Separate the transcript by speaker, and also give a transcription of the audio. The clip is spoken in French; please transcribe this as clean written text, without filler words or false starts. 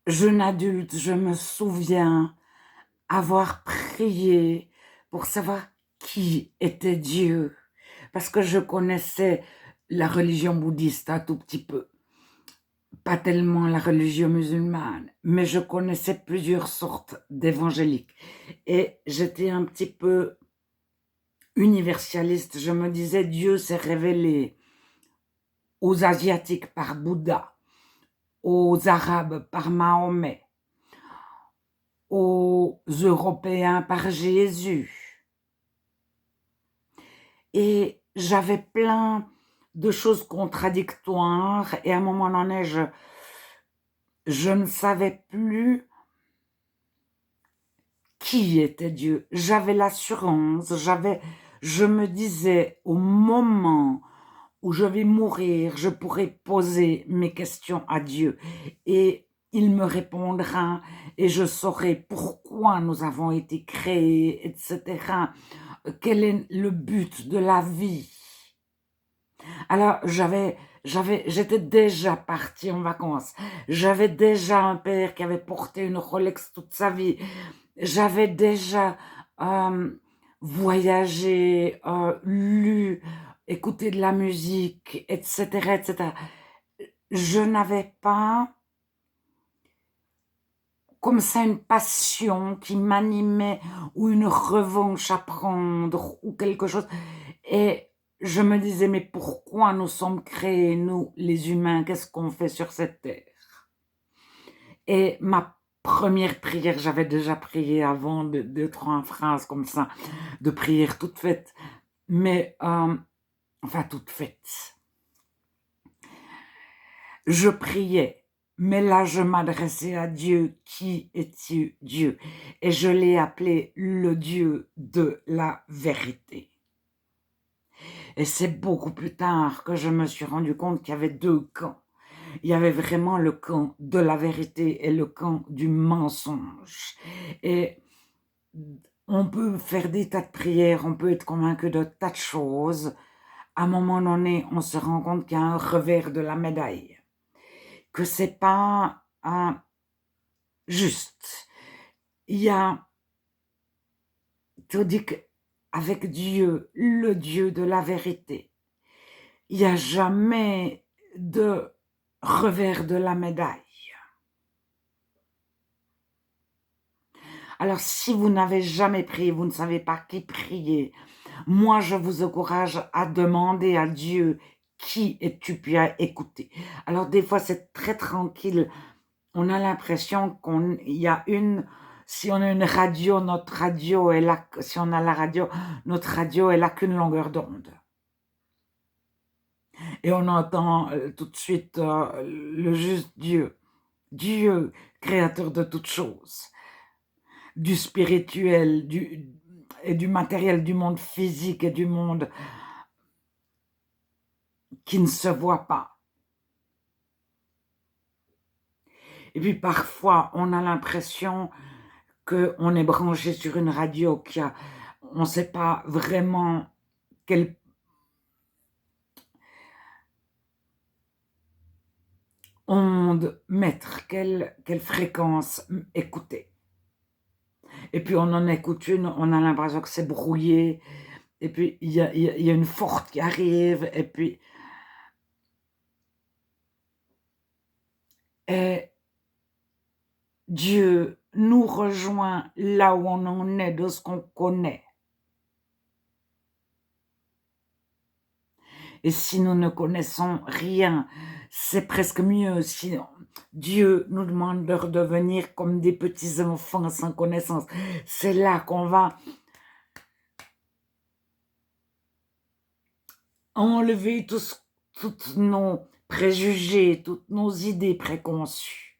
Speaker 1: jeune adulte, je me souviens avoir prié pour savoir qui était Dieu, parce que je connaissais la religion bouddhiste un tout petit peu, pas tellement la religion musulmane, mais je connaissais plusieurs sortes d'évangéliques. Et j'étais un petit peu universaliste, je me disais Dieu s'est révélé aux Asiatiques par Bouddha, aux Arabes par Mahomet, aux Européens par Jésus. Et j'avais plein de choses contradictoires et à un moment donné, je ne savais plus qui était Dieu. J'avais l'assurance, je me disais au moment où je vais mourir, je pourrai poser mes questions à Dieu et il me répondra et je saurai pourquoi nous avons été créés, etc. Quel est le but de la vie? Alors, j'étais déjà partie en vacances. J'avais déjà un père qui avait porté une Rolex toute sa vie. J'avais déjà voyagé, lu, écouté de la musique, etc., etc. Je n'avais pas comme ça une passion qui m'animait ou une revanche à prendre ou quelque chose. Et je me disais, mais pourquoi nous sommes créés, nous, les humains? Qu'est-ce qu'on fait sur cette terre? Et ma première prière, j'avais déjà prié avant de trois phrases comme ça, de prière toute faite, mais enfin toute faite. Je priais, mais là je m'adressais à Dieu. Qui es-tu, Dieu? Et je l'ai appelé le Dieu de la vérité. Et c'est beaucoup plus tard que je me suis rendu compte qu'il y avait deux camps. Il y avait vraiment le camp de la vérité et le camp du mensonge. Et on peut faire des tas de prières, on peut être convaincu de tas de choses. À un moment donné, on se rend compte qu'il y a un revers de la médaille, que c'est pas juste. Il y a, tu dis qu'avec Dieu, le Dieu de la vérité, il n'y a jamais de revers de la médaille. Alors, si vous n'avez jamais prié, vous ne savez pas qui prier, moi, je vous encourage à demander à Dieu qui es-tu puis à écouter. Alors, des fois, c'est très tranquille. On a l'impression si on a une radio, notre radio est là, si on a la radio, notre radio est là qu'une longueur d'onde. Et on entend tout de suite le juste Dieu. Dieu, créateur de toutes choses, du spirituel, et du matériel, du monde physique et du monde qui ne se voit pas. Et puis parfois, on a l'impression qu'on est branché sur une radio on ne sait pas vraiment quelle onde mettre, quelle fréquence écouter. Et puis on en écoute une, on a l'impression que c'est brouillé, et puis il y a une forte qui arrive, et puis et Dieu nous rejoint là où on en est, de ce qu'on connaît. Et si nous ne connaissons rien, c'est presque mieux si Dieu nous demande de redevenir comme des petits enfants sans connaissance. C'est là qu'on va enlever tous nos préjugés, toutes nos idées préconçues.